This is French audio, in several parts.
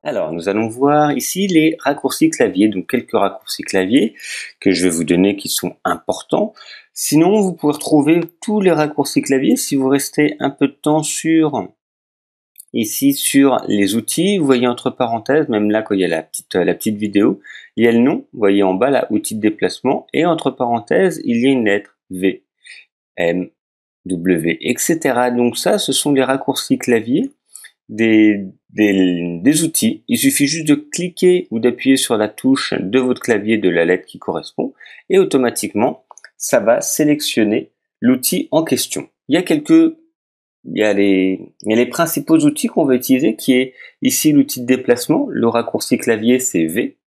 Alors, nous allons voir ici les raccourcis clavier, donc quelques raccourcis clavier que je vais vous donner qui sont importants. Sinon, vous pouvez retrouver tous les raccourcis clavier si vous restez un peu de temps ici sur les outils. Vous voyez entre parenthèses, même là quand il y a la petite vidéo, il y a le nom. Vous voyez en bas là, outils de déplacement, et entre parenthèses, il y a une lettre V, M, W, etc. Donc ça, ce sont les raccourcis clavier des outils. Il suffit juste de cliquer ou d'appuyer sur la touche de votre clavier de la lettre qui correspond et automatiquement ça va sélectionner l'outil en question. Il y a les principaux outils qu'on va utiliser, qui est ici l'outil de déplacement. Le raccourci clavier, c'est V.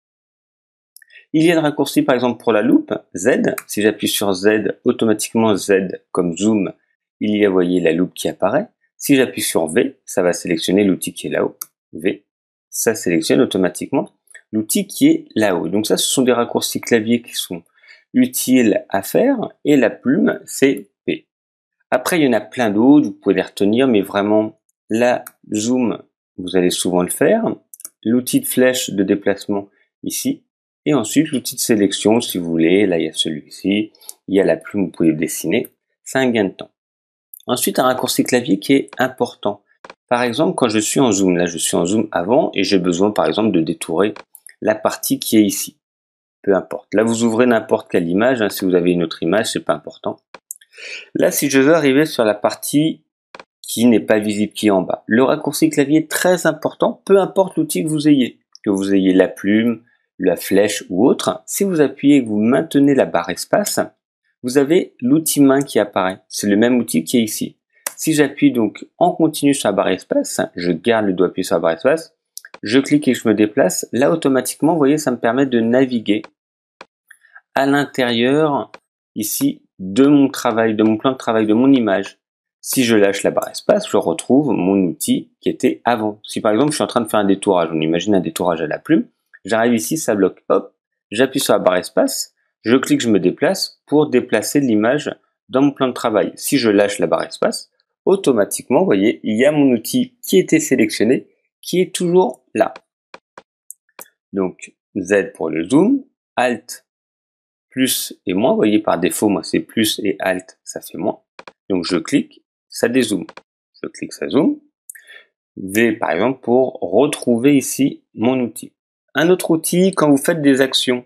Il y a le raccourci par exemple pour la loupe, Z. Si j'appuie sur Z, automatiquement Z comme zoom, il y a, voyez, la loupe qui apparaît. Si j'appuie sur V, ça va sélectionner l'outil qui est là-haut. V, ça sélectionne automatiquement l'outil qui est là-haut. Donc ça, ce sont des raccourcis clavier qui sont utiles à faire. Et la plume, c'est P. Après, il y en a plein d'autres, vous pouvez les retenir, mais vraiment, la zoom, vous allez souvent le faire. L'outil de flèche de déplacement ici. Et ensuite, l'outil de sélection, si vous voulez. Là, il y a celui-ci. Il y a la plume, vous pouvez le dessiner. C'est un gain de temps. Ensuite, un raccourci clavier qui est important. Par exemple, quand je suis en zoom, là je suis en zoom avant et j'ai besoin par exemple de détourer la partie qui est ici. Peu importe. Là vous ouvrez n'importe quelle image, si vous avez une autre image, c'est pas important. Là, si je veux arriver sur la partie qui n'est pas visible, qui est en bas, le raccourci clavier est très important, peu importe l'outil que vous ayez la plume, la flèche ou autre. Si vous appuyez et que vous maintenez la barre espace, vous avez l'outil main qui apparaît. C'est le même outil qui est ici. Si j'appuie donc en continu sur la barre espace, je garde le doigt appuyé sur la barre espace, je clique et je me déplace, là automatiquement, vous voyez, ça me permet de naviguer à l'intérieur ici de mon travail, de mon plan de travail, de mon image. Si je lâche la barre espace, je retrouve mon outil qui était avant. Si par exemple je suis en train de faire un détourage, on imagine un détourage à la plume, j'arrive ici, ça bloque, hop, j'appuie sur la barre espace, je clique, je me déplace pour déplacer l'image dans mon plan de travail. Si je lâche la barre espace, automatiquement, vous voyez, il y a mon outil qui était sélectionné, qui est toujours là. Donc, Z pour le zoom, Alt, plus et moins, vous voyez, par défaut, moi c'est plus et Alt, ça fait moins. Donc je clique, ça dézoome. Je clique, ça zoom. V par exemple pour retrouver ici mon outil. Un autre outil, quand vous faites des actions,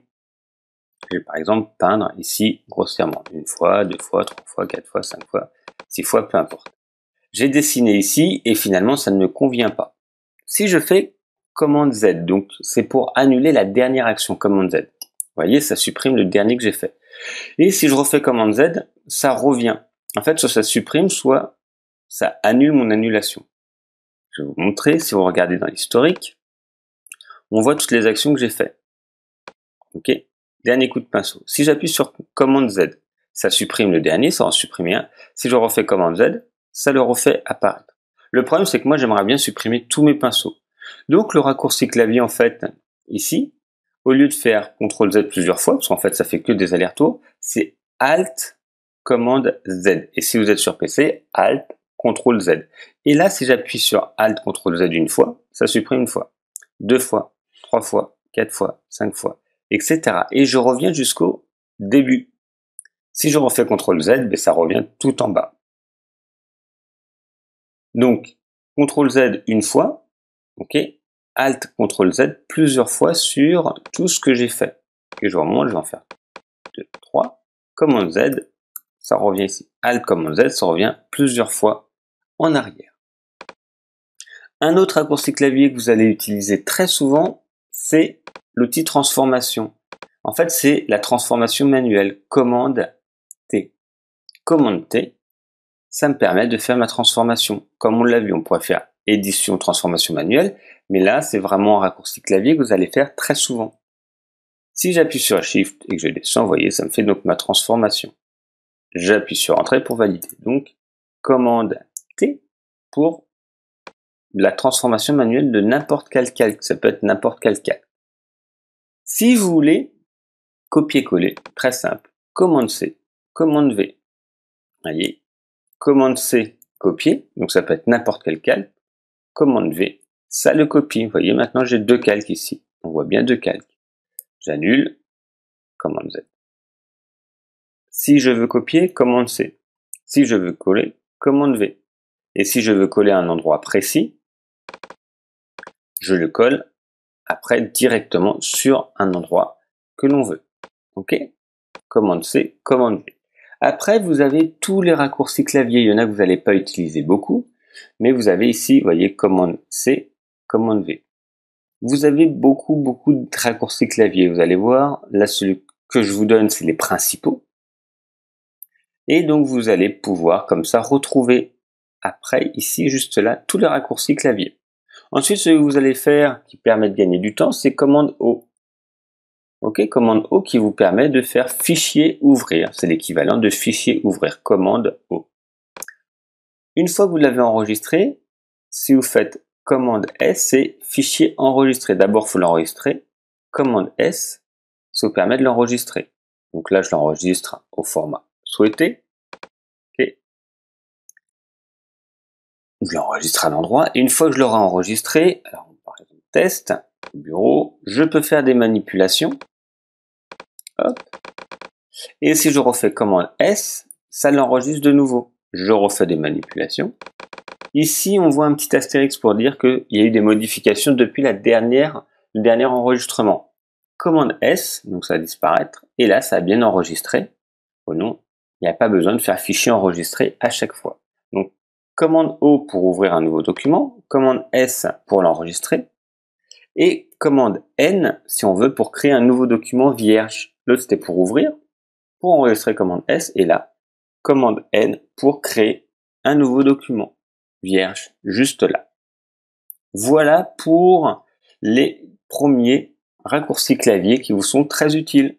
je vais par exemple peindre ici grossièrement, une fois, deux fois, trois fois, quatre fois, cinq fois, six fois, peu importe. J'ai dessiné ici et finalement ça ne me convient pas. Si je fais commande Z, donc c'est pour annuler la dernière action, commande Z. Vous voyez, ça supprime le dernier que j'ai fait. Et si je refais commande Z, ça revient. En fait, soit ça supprime, soit ça annule mon annulation. Je vais vous montrer, si vous regardez dans l'historique, on voit toutes les actions que j'ai faites. Ok, dernier coup de pinceau. Si j'appuie sur commande Z, ça supprime le dernier, ça en supprime un. Si je refais commande Z, ça le refait apparaître. Le problème, c'est que moi, j'aimerais bien supprimer tous mes pinceaux. Donc, le raccourci clavier, en fait, ici, au lieu de faire CTRL Z plusieurs fois, parce qu'en fait, ça fait que des allers-retours, c'est Alt, commande Z. Et si vous êtes sur PC, Alt, CTRL Z. Et là, si j'appuie sur Alt, CTRL Z une fois, ça supprime une fois, deux fois, trois fois, quatre fois, cinq fois, etc. Et je reviens jusqu'au début. Si je refais CTRL Z, ben ça revient tout en bas. Donc, CTRL Z une fois, ok, Alt, CTRL Z plusieurs fois sur tout ce que j'ai fait. Et je remonte, je vais en faire 2, 3, commande Z, ça revient ici. Alt, commande Z, ça revient plusieurs fois en arrière. Un autre raccourci clavier que vous allez utiliser très souvent, c'est l'outil transformation. En fait, c'est la transformation manuelle, commande T. Commande T, ça me permet de faire ma transformation. Comme on l'a vu, on pourrait faire édition, transformation manuelle, mais là, c'est vraiment un raccourci clavier que vous allez faire très souvent. Si j'appuie sur Shift et que je descends, vous voyez, ça me fait donc ma transformation. J'appuie sur Entrée pour valider. Donc, commande T pour la transformation manuelle de n'importe quel calque. Ça peut être n'importe quel calque. Si vous voulez copier-coller, très simple. Commande C, commande V. Voyez, commande C, copier. Donc ça peut être n'importe quel calque. Commande V, ça le copie. Vous voyez, maintenant j'ai 2 calques ici. On voit bien 2 calques. J'annule, commande Z. Si je veux copier, commande C. Si je veux coller, commande V. Et si je veux coller à un endroit précis, je le colle après directement sur un endroit que l'on veut. Ok? Commande C, commande V. Après, vous avez tous les raccourcis clavier. Il y en a que vous n'allez pas utiliser beaucoup, mais vous avez ici, vous voyez, commande C, commande V. Vous avez beaucoup de raccourcis clavier. Vous allez voir, là, celui que je vous donne, c'est les principaux. Et donc, vous allez pouvoir, comme ça, retrouver après, ici, juste là, tous les raccourcis clavier. Ensuite, ce que vous allez faire, qui permet de gagner du temps, c'est commande O. Ok, commande O qui vous permet de faire fichier ouvrir. C'est l'équivalent de fichier ouvrir, commande O. Une fois que vous l'avez enregistré, si vous faites commande S, c'est fichier enregistré. D'abord, il faut l'enregistrer. Commande S, ça vous permet de l'enregistrer. Donc là, je l'enregistre au format souhaité. Ok. Je l'enregistre à l'endroit. Et une fois que je l'aurai enregistré, alors par exemple test, bureau, je peux faire des manipulations. Hop. Et si je refais commande S, ça l'enregistre de nouveau. Je refais des manipulations. Ici, on voit un petit astérix pour dire qu'il y a eu des modifications depuis le dernier enregistrement. Commande S, donc ça va disparaître, et là, ça a bien enregistré. Oh non, il n'y a pas besoin de faire fichier enregistré à chaque fois. Donc, commande O pour ouvrir un nouveau document, commande S pour l'enregistrer, et commande N si on veut pour créer un nouveau document vierge. L'autre, c'était pour ouvrir. Pour enregistrer commande S, et là, commande N pour créer un nouveau document vierge, juste là. Voilà pour les premiers raccourcis clavier qui vous sont très utiles.